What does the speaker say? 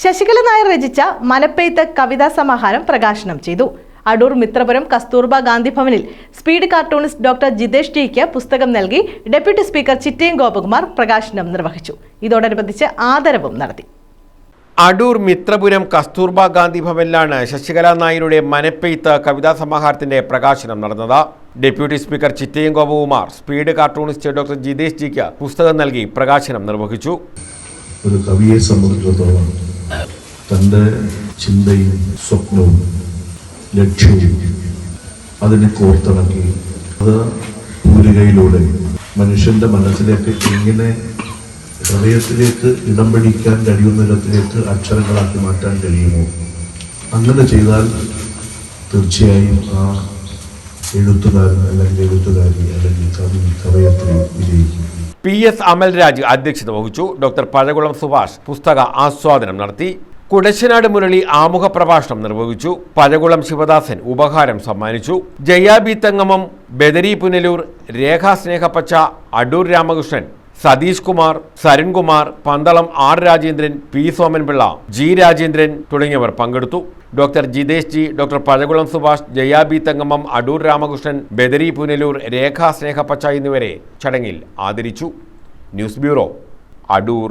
ശശികല നായർ രചിച്ച മനപ്പെയ്ത്ത് കവിതാ സമാഹാരം പ്രകാശനം ചെയ്തു. അടൂർ മിത്രപുരം കസ്തൂർബ ഗാന്ധി ഭവനിൽ സ്പീഡ് കാർട്ടൂണിസ്റ്റ് ഡോക്ടർ ജിതേഷ് ടിക്ക് പുസ്തകം നൽകി ഡെപ്യൂട്ടി സ്പീക്കർ ചിറ്റയം ഗോപകുമാർ പ്രകാശനം നിർവഹിച്ചു. ഇതോടനുബന്ധിച്ച് ആദരവും നടത്തി. അടൂർ മിത്രപുരം കസ്തൂർബ ഗാന്ധി ഭവനിലാണ് ശശികല നായരുടെ മനപ്പെയ്ത്ത് കവിതാ സമാഹാരത്തിന്റെ പ്രകാശനം നടന്നത്. Deputy speaker Chittayam Gopakumar speed cartoonist doctor Jithesh ടിക്ക് പുസ്തകം നൽകി പ്രകാശനം നിർവഹിച്ചു. ഒരു കവിയെ സംബന്ധിച്ചിടത്തോളം തൻ്റെ ചിന്തയും സ്വപ്നവും ലക്ഷ്യവും അതിനെ കോർത്തിണക്കി അത് പൂരികയിലൂടെ മനുഷ്യന്റെ മനസ്സിലേക്ക് എങ്ങനെ ഹൃദയത്തിലേക്ക് ഇടം പിടിക്കാൻ കഴിയുന്ന വിധത്തിലേക്ക് അക്ഷരങ്ങളാക്കി മാറ്റാൻ കഴിയുമോ, അങ്ങനെ ചെയ്താൽ തീർച്ചയായും ആ എഴുത്തുകാരൻ അല്ലെങ്കിൽ എഴുത്തുകാരി അല്ലെങ്കിൽ കവയത്രി വിജയിക്കും. PS അമൽരാജ് അധ്യക്ഷത വഹിച്ചു. ഡോക്ടർ പഴകുളം സുഭാഷ് പുസ്തക ആസ്വാദനം നടത്തി. കുടശനാട് മുരളി ആമുഖ പ്രഭാഷണം നിർവഹിച്ചു. പഴകുളം ശിവദാസൻ ഉപഹാരം സമ്മാനിച്ചു. ജയാബി Thangamam, Badri Punalur, Rekha സ്നേഹപ്പച്ച, Adoor Ramakrishnan, Satheesh Kumar, Sarunkumar, Pandalam R Rajendran, P Somanpillai, G Rajendran തുടങ്ങിയവർ പങ്കെടുത്തു. Doctor Jithesh G, doctor Pazhakulam Subhash, Jayabi Thangamam, Adoor Ramakrishnan, Badari Punalur, Rekha Snehappacha എന്നിവരെ ചടങ്ങിൽ ആദരിച്ചു. News bureau, Adoor.